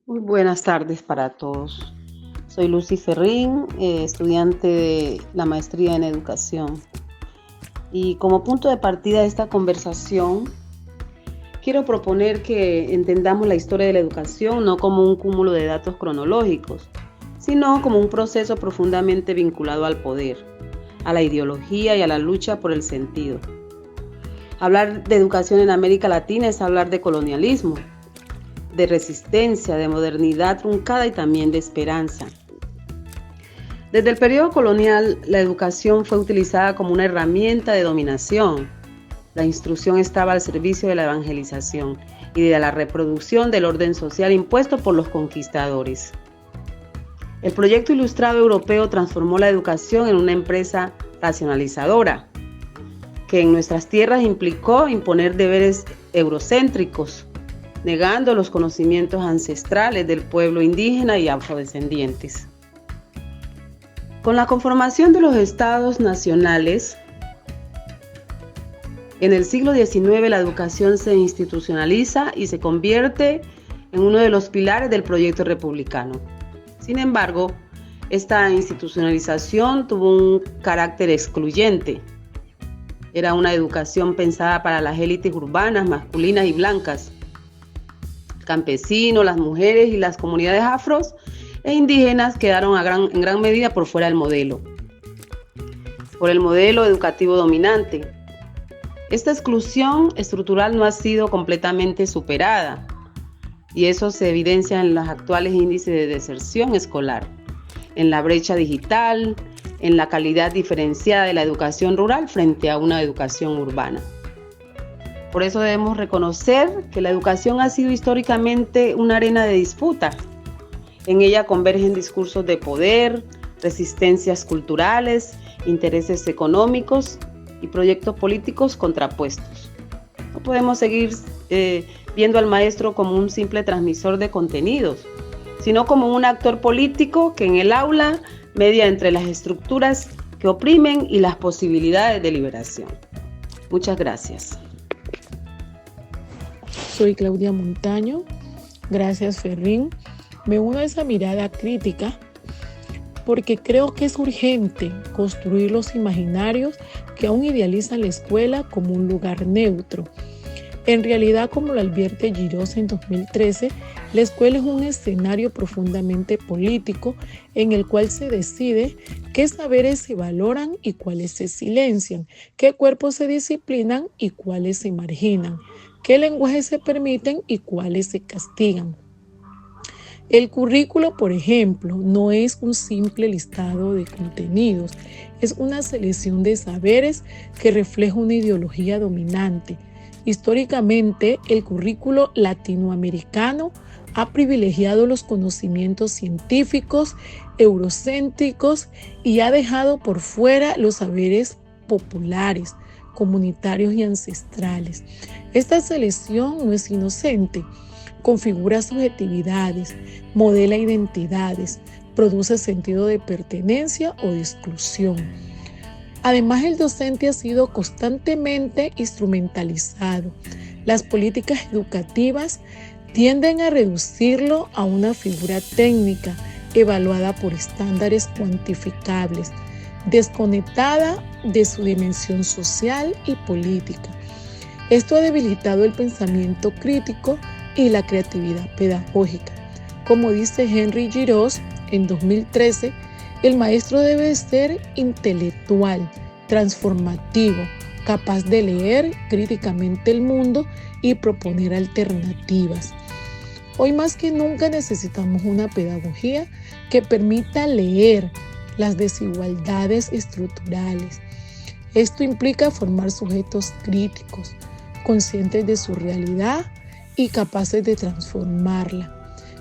Muy buenas tardes para todos. Soy Lucy Ferrín, estudiante de la maestría en educación. Y como punto de partida de esta conversación, quiero proponer que entendamos la historia de la educación no como un cúmulo de datos cronológicos, sino como un proceso profundamente vinculado al poder, a la ideología y a la lucha por el sentido. Hablar de educación en América Latina es hablar de colonialismo, de resistencia, de modernidad truncada y también de esperanza. Desde el periodo colonial, la educación fue utilizada como una herramienta de dominación. La instrucción estaba al servicio de la evangelización y de la reproducción del orden social impuesto por los conquistadores. El proyecto ilustrado europeo transformó la educación en una empresa racionalizadora, que en nuestras tierras implicó imponer deberes eurocéntricos, negando los conocimientos ancestrales del pueblo indígena y afrodescendientes. Con la conformación de los estados nacionales, en el siglo XIX la educación se institucionaliza y se convierte en uno de los pilares del proyecto republicano. Sin embargo, esta institucionalización tuvo un carácter excluyente. Era una educación pensada para las élites urbanas, masculinas y blancas. Campesinos, las mujeres y las comunidades afros e indígenas quedaron en gran medida por fuera del modelo, por el modelo educativo dominante. Esta exclusión estructural no ha sido completamente superada y eso se evidencia en los actuales índices de deserción escolar, en la brecha digital, en la calidad diferenciada de la educación rural frente a una educación urbana. Por eso debemos reconocer que la educación ha sido históricamente una arena de disputa. En ella convergen discursos de poder, resistencias culturales, intereses económicos y proyectos políticos contrapuestos. No podemos seguir viendo al maestro como un simple transmisor de contenidos, sino como un actor político que en el aula media entre las estructuras que oprimen y las posibilidades de liberación. Muchas gracias. Soy Claudia Montaño. Gracias, Ferrín. Me uno a esa mirada crítica porque creo que es urgente construir los imaginarios que aún idealizan la escuela como un lugar neutro. En realidad, como lo advierte Girós en 2013, la escuela es un escenario profundamente político en el cual se decide qué saberes se valoran y cuáles se silencian, qué cuerpos se disciplinan y cuáles se marginan, qué lenguajes se permiten y cuáles se castigan. El currículo, por ejemplo, no es un simple listado de contenidos, es una selección de saberes que refleja una ideología dominante. Históricamente, el currículo latinoamericano ha privilegiado los conocimientos científicos, eurocéntricos y ha dejado por fuera los saberes populares, comunitarios y ancestrales. Esta selección no es inocente. Configura subjetividades, modela identidades, produce sentido de pertenencia o de exclusión. Además, el docente ha sido constantemente instrumentalizado. Las políticas educativas tienden a reducirlo a una figura técnica evaluada por estándares cuantificables, desconectada de su dimensión social y política. Esto ha debilitado el pensamiento crítico y la creatividad pedagógica. Como dice Henry Girós en 2013, el maestro debe ser intelectual, transformativo, capaz de leer críticamente el mundo y proponer alternativas. Hoy más que nunca necesitamos una pedagogía que permita leer las desigualdades estructurales. Esto implica formar sujetos críticos, conscientes de su realidad y capaces de transformarla.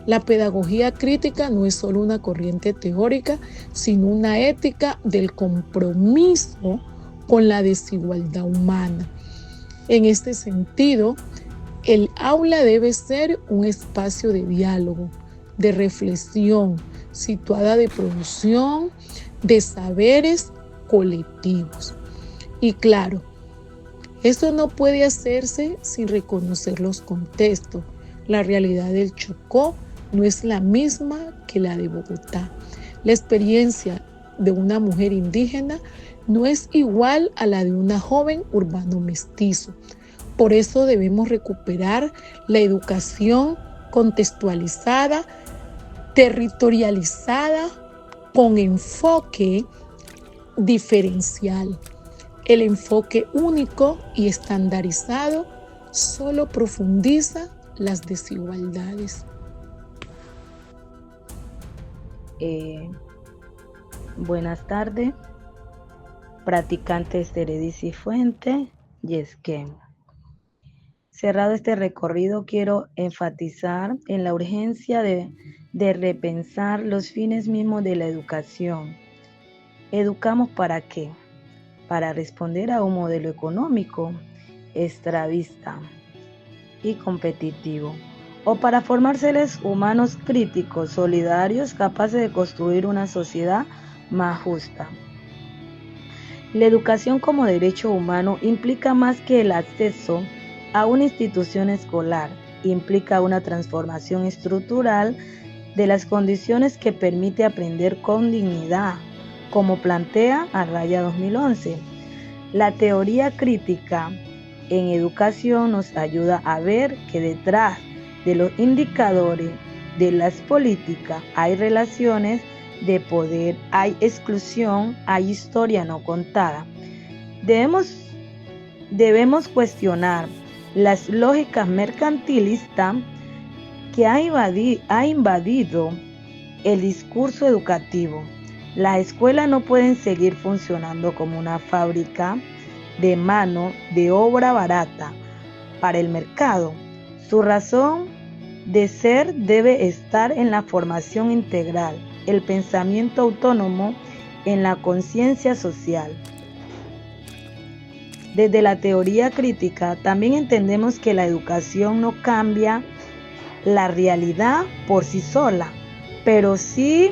La pedagogía crítica no es solo una corriente teórica, sino una ética del compromiso con la desigualdad humana. En este sentido, el aula debe ser un espacio de diálogo, de reflexión, situada de producción de saberes colectivos. Y claro, esto no puede hacerse sin reconocer los contextos, la realidad del Chocó no es la misma que la de Bogotá. La experiencia de una mujer indígena no es igual a la de una joven urbano mestizo. Por eso debemos recuperar la educación contextualizada, territorializada, con enfoque diferencial. El enfoque único y estandarizado solo profundiza las desigualdades. Buenas tardes, practicantes de Heredia y Fuente y Esquem. Cerrado este recorrido, quiero enfatizar en la urgencia de repensar los fines mismos de la educación. ¿Educamos para qué? Para responder a un modelo económico esclavista y competitivo, o para formar seres humanos críticos, solidarios, capaces de construir una sociedad más justa. La educación como derecho humano implica más que el acceso a una institución escolar, implica una transformación estructural de las condiciones que permite aprender con dignidad, como plantea Arraya 2011. La teoría crítica en educación nos ayuda a ver que detrás de los indicadores de las políticas hay relaciones de poder, hay exclusión, hay historia no contada. Debemos cuestionar las lógicas mercantilistas que ha invadido el discurso educativo. Las escuelas no pueden seguir funcionando como una fábrica de mano de obra barata para el mercado. Su razón de ser debe estar en la formación integral, el pensamiento autónomo, en la conciencia social. Desde la teoría crítica también entendemos que la educación no cambia la realidad por sí sola, pero sí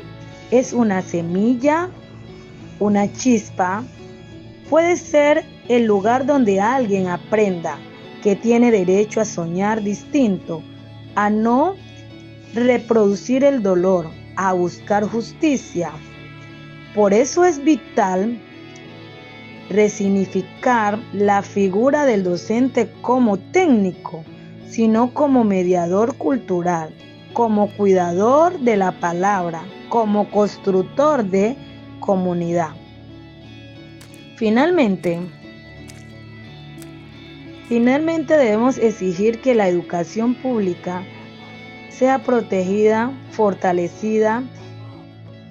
es una semilla, una chispa. Puede ser el lugar donde alguien aprenda que tiene derecho a soñar distinto, a no reproducir el dolor, a buscar justicia. Por eso es vital resignificar la figura del docente como técnico, sino como mediador cultural, como cuidador de la palabra, como constructor de comunidad. Finalmente debemos exigir que la educación pública sea protegida, fortalecida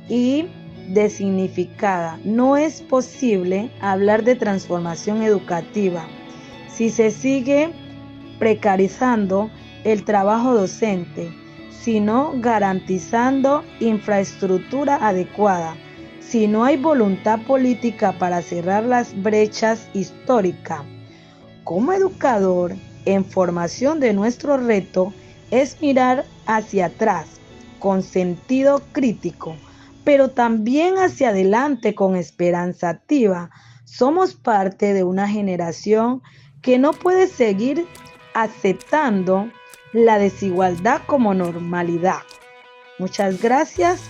y designificada. No es posible hablar de transformación educativa si se sigue precarizando el trabajo docente, sino garantizando infraestructura adecuada. Si no hay voluntad política para cerrar las brechas históricas, como educador en formación, de nuestro reto es mirar hacia atrás con sentido crítico, pero también hacia adelante con esperanza activa. Somos parte de una generación que no puede seguir aceptando la desigualdad como normalidad. Muchas gracias